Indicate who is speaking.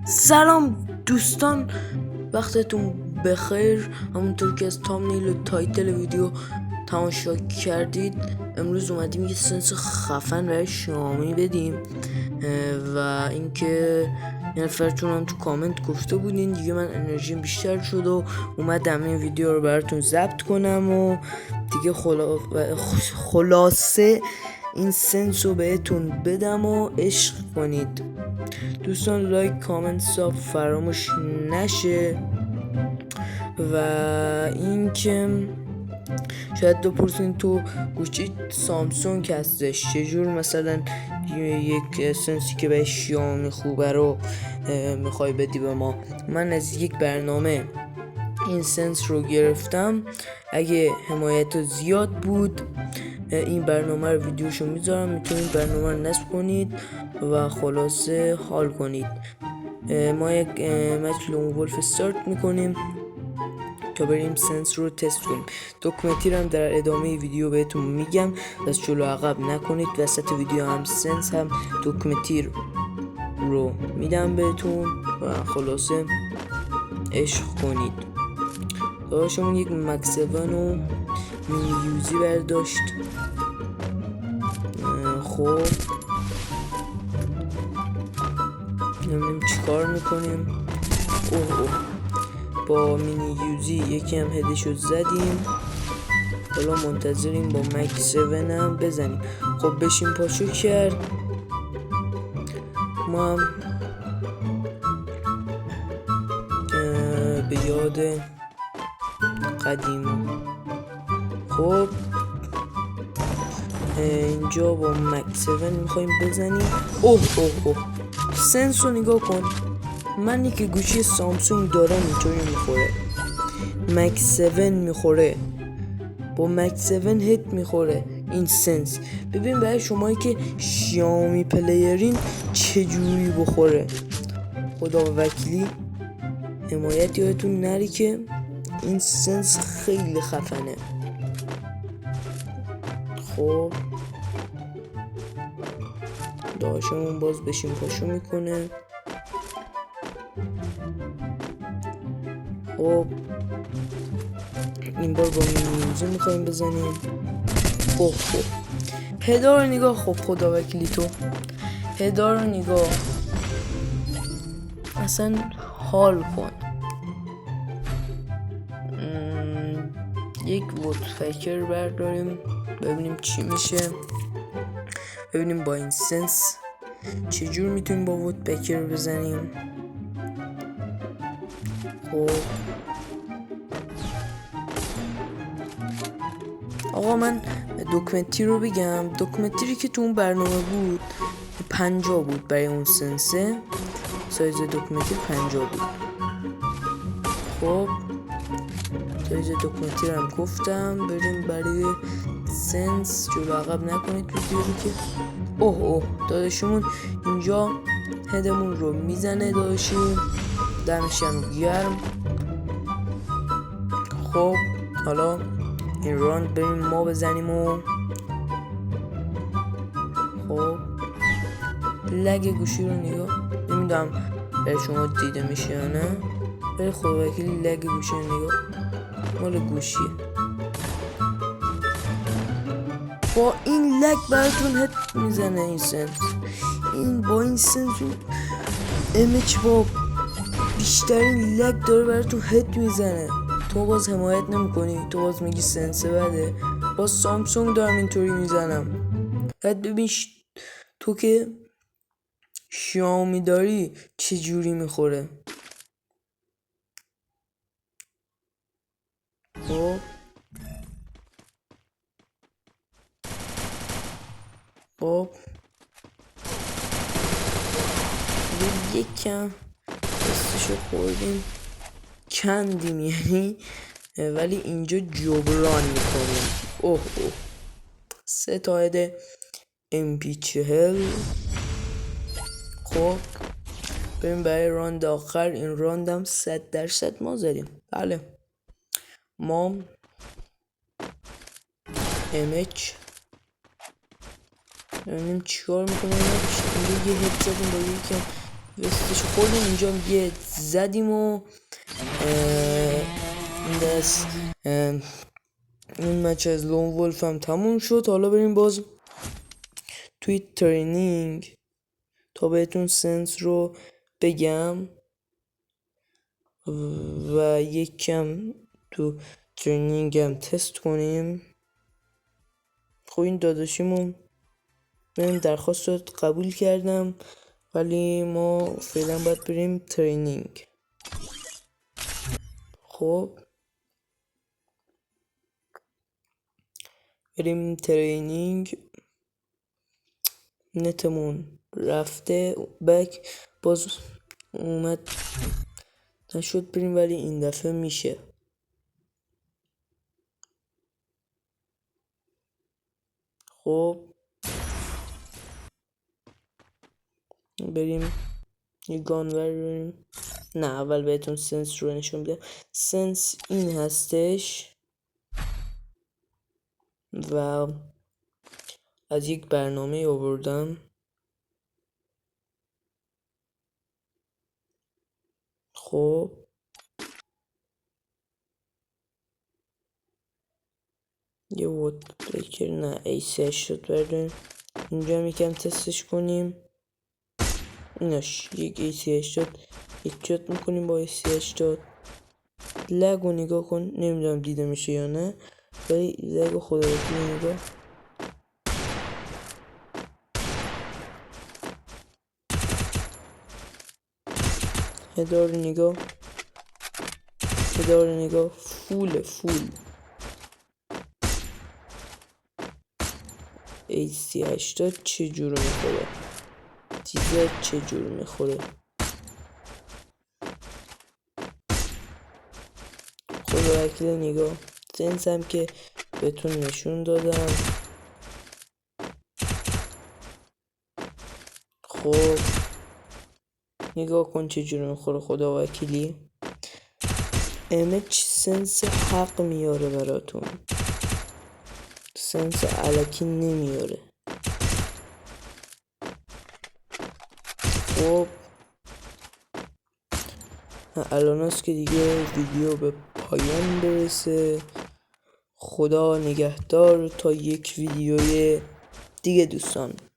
Speaker 1: سلام دوستان، وقتتون بخیر. همونطور که از تامنیل و تایتل ویدیو تماشا کردید، امروز اومدیم یه سنس خفن برای شامی بدیم و اینکه یه نفرتون هم تو کامنت گفته بودین دیگه من انرژیم بیشتر شد و اومدم این ویدیو رو براتون ضبط کنم و دیگه خلاصه این سنس رو بهتون بدم و عشق کنید. دوستان لایک کامنت ساب فراموش نشه. و اینکه شاید بپرسین تو گوشی سامسونگ هستش چجور مثلا یک سنسی که به شیائومی خوبه رو میخوای بدی به ما. من از یک برنامه این سنس رو گرفتم، اگه حمایت زیاد بود این برنامه رو ویدیوشو میذارم، میتونید برنامه رو نصب کنید و خلاصه حال کنید. ما یک مچ لون ولف استارت میکنیم تا بریم سنس رو تست کنیم. دکمنتی رو هم در ادامه ویدیو بهتون میگم، از جلو عقب نکنید. وسط ویدیو هم سنس هم دکمنتی رو میدم بهتون و خلاصه عشق کنید. داداشمون یک مکس 7 و مینی یوزی برداشت. خب نمیدونم چیکار میکنیم. اوه با مینی یوزی یکی هم هدشو زدیم، حالا منتظریم با مکس 7 هم بزنیم. خب بشیم پاشو کرد. ما هم به یاد قدیم. خب اینجا با مکس 7 میخوایم بزنیم. اوه سنس رو نگاه کن. منی که گوشی سامسونگ دارم اینطوری میخوره. مکس 7 میخوره، با مکس 7 هیت میخوره این سنس. ببین برای شمایی که شیائومی پلیرین چجوری بخوره. خدا وکیلی حمایت یادتون نری که این سنس خیلی خفنه. خب داشمون باز بشیم پاشو میکنه. خب این بار با مینیوزی میخواییم بزنیم. اوه هدا رو نگاه. خب خدا وکیلی تو هدا رو نگاه، اصلا حال کن. یک وود فکر برداریم ببینیم چی میشه، ببینیم با این سنس چجور میتونیم با وود پکر بزنیم. خب آقا من دکمنتی رو بگم. دکمنتی که تو اون برنامه بود 50 بود برای اون سنسه، سایز دکمنتی 50 بود. خب سایز دکمنتی رو هم گفتم. بریم برای سنس. جلو عقب نکنید ویدیو رو که اوه داداشمون اینجا هدمون رو میزنه. داداشیم دمشم گرم. خب حالا این راند بریم ما بزنیم و خب لگ گوشی رو نگاه. نمیدونم برای شما دیده میشه یا نه، برای خود وکیلی لگ گوشی رو نگاه. مال گوشیه. با این لگ براتون هد میزنه این سنس. این با این سنس امچ با بیشترین لگ داره براتون هد میزنه. تو باز حمایت نمیکنی، تو باز میگی سنس بده. با سامسونگ دارم اینطوری میزنم. بعد ببین تو که شیائومی داری چجوری میخوره. خب یکم دستشو خوردیم کندیم یعنی، ولی اینجا جبران میکنیم. اوه 3 تا هد MP40. خب بریم برای راند آخر. این راندم 100% ما زدیم. بله ما امچ ببینیم چیکار میکنه. اینجا یه هد زدیم با یکم وستش خوردیم اینجا یه زدیم و این دست این مچ از لون ولف هم تموم شد. حالا بریم باز توی ترینینگ تا بهتون سنس رو بگم و یک کم تو ترینینگ هم تست کنیم. خب این داداشیمون من درخواست رو قبول کردم ولی ما فعلا باید بریم ترینینگ. خب بریم ترینینگ. نتمون رفته بک باز اومد نشد بریم ولی این دفعه میشه. خب بریم یه گانور بریم. نه اول بهتون سنس رو نشون بدم. سنس این هستش و از یک برنامه آوردم. خب یه وودبریکر نه ایسش شد برداریم اینجا هم یکم تستش کنیم. ایناش یک ایسی شد هیچ میکنیم با ایسی شد. لگ رو نگاه کن نمیدونم دیده میشه یا نه ولی لگ رو خدا بکنی نگاه. هدار نگاه فول ایسی 80 چه جور میخوره تیزه چه جور میخوره. خدا وکیل نگاه سنس هم که بهتون نشون دادم. خب نگاه کن چه جور میخوره خدا وکیلی. امچ سنس حق میاره براتون سنس علکی نمیاره. خب الان است که دیگه ویدیو به پایان برسه. خدا نگهدار تا یک ویدیوی دیگه دوستان.